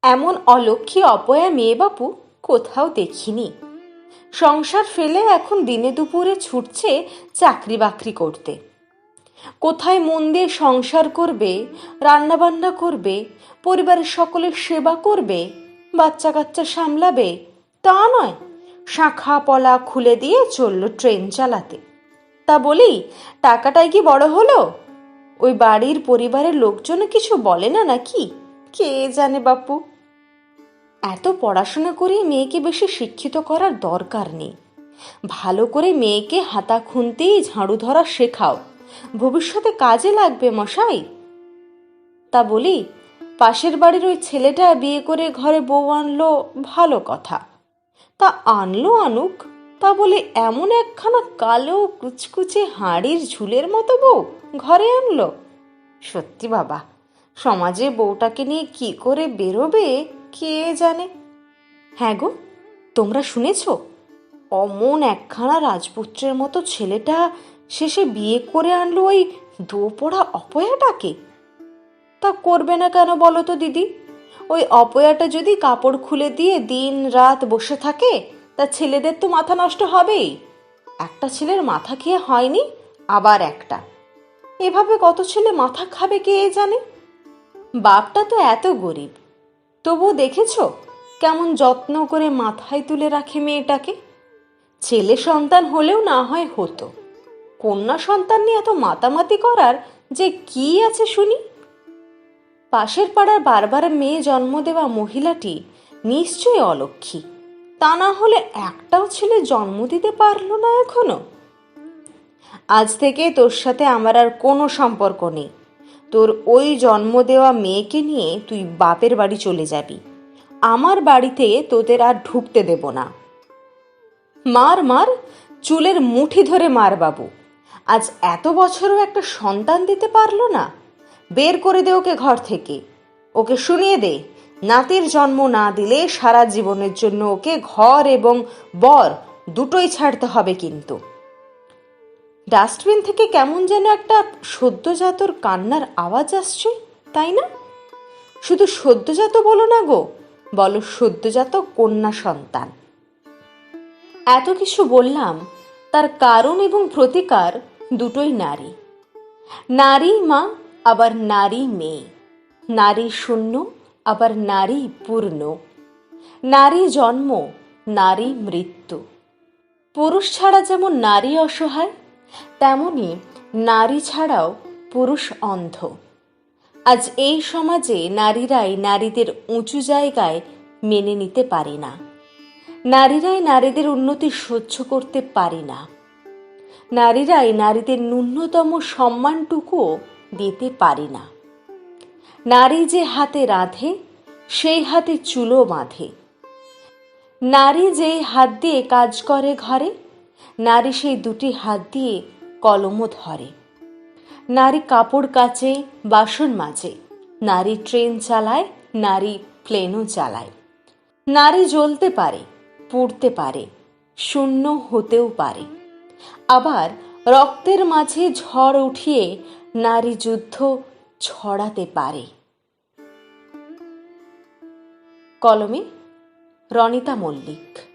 এমন অলক্ষী অপয়া মেয়ে বাপু কোথাও দেখিনি। সংসার ফেলে এখন দিনে দুপুরে ছুটছে চাকরি বাকরি করতে। কোথায় মন দিয়ে সংসার করবে, রান্নাবান্না করবে, পরিবারের সকলের সেবা করবে, বাচ্চা কাচ্চা সামলাবে, তা নয়, শাঁখা পলা খুলে দিয়ে চলল ট্রেন চালাতে। তা বলি, টাকাটাই কি বড় হলো? ওই বাড়ির পরিবারের লোকজন কিছু বলে না নাকি? কে জানে বাপু। এত পড়াশোনা করে মেয়েকে বেশি শিক্ষিত করার দরকার নেই। ভালো করে মেয়েকে হাতা খুনতেই ঝাড়ু ধরা শেখাও, ভবিষ্যতে কাজে লাগবে মশাই। তা বলি, পাশের বাড়ির ওই ছেলেটা বিয়ে করে ঘরে বউ আনলো, ভালো কথা। তা আনলো আনুক, তা বলে এমন একখানা কালো কুচকুচে হাড়ির ঝুলের মতো বউ ঘরে আনলো। সত্যি বাবা, সমাজে বউটাকে নিয়ে কি করে বেরোবে কে জানে। হ্যাঁ গো, তোমরা শুনেছ অমন একখানা রাজপুত্রের মতো ছেলেটা শেষে বিয়ে করে আনলো ওই দোপড়া অপয়াটাকে? তা করবে না কেন বলো তো দিদি? ওই অপয়াটা যদি কাপড় খুলে দিয়ে দিন রাত বসে থাকে, তা ছেলেদের তো মাথা নষ্ট হবেই। একটা ছেলের মাথা খেয়ে হয়নি, আবার একটা। এভাবে কত ছেলে মাথা খাবে কে জানে। বাপটা তো এত গরিব, তবুও দেখেছ কেমন যত্ন করে মাথায় তুলে রাখে মেয়েটাকে। ছেলে সন্তান হলেও না হয় হতো, কন্যা সন্তান নিয়ে এত মাতামাতি করার যে কি আছে শুনি। পাশের পাড়ার বারবার মেয়ে জন্ম দেওয়া মহিলাটি নিশ্চয়ই অলক্ষী, তা না হলে একটাও ছেলে জন্ম দিতে পারল না এখনো। আজ থেকে তোর সাথে আমার আর কোনো সম্পর্ক নেই। তোর ওই জন্ম দেওয়া মেয়েকে নিয়ে তুই বাপের বাড়ি চলে যাবি। আমার বাড়িতে তোদের আর ঢুকতে দেব না। মার মার, চুলের মুঠি ধরে মার বাবু। আজ এত বছরও একটা সন্তান দিতে পারলো না। বের করে দে ওকে ঘর থেকে। ওকে শুনিয়ে দে, নাতির জন্ম না দিলে সারা জীবনের জন্য ওকে ঘর এবং বর দুটোই ছাড়তে হবে কিন্তু। ডাস্টবিন থেকে কেমন যেন একটা সদ্যজাতর কান্নার আওয়াজ আসছে, তাই না? শুধু সদ্যজাত বলো না গো, বলো সদ্যজাত কন্যা সন্তান। এত কিছু বললাম, তার কারণ এবং প্রতিকার দুটোই নারী। নারী মা, আবার নারী মেয়ে। নারী শূন্য, আবার নারী পূর্ণ। নারী জন্ম, নারী মৃত্যু। পুরুষ ছাড়া যেমন নারী অসহায়, তেমনি নারী ছাড়াও পুরুষ অন্ধ। আজ এই সমাজে নারীরাই নারীদের উঁচু জায়গায় মেনে নিতে পারে না। নারীরাই নারীদের উন্নতি সহ্য করতে পারে না। নারীরাই নারীদের ন্যূনতম সম্মানটুকুও দিতে পারে না। নারী যে হাতে রাঁধে, সেই হাতে চুলো বাঁধে। নারী যেই হাত দিয়ে কাজ করে ঘরে, নারী সেই দুটি হাত দিয়ে কলমও ধরে। নারী কাপড় কাচে, বাসন মাজে। নারী ট্রেন চালায়, নারী প্লেনও চালায়। নারী জ্বলতে পারে, পুড়তে পারে, শূন্য হতেও পারে। আবার রক্তের মাঝে ঝড় উঠিয়ে নারী যুদ্ধ ছড়াতে পারে। কলমে রনিতা মল্লিক।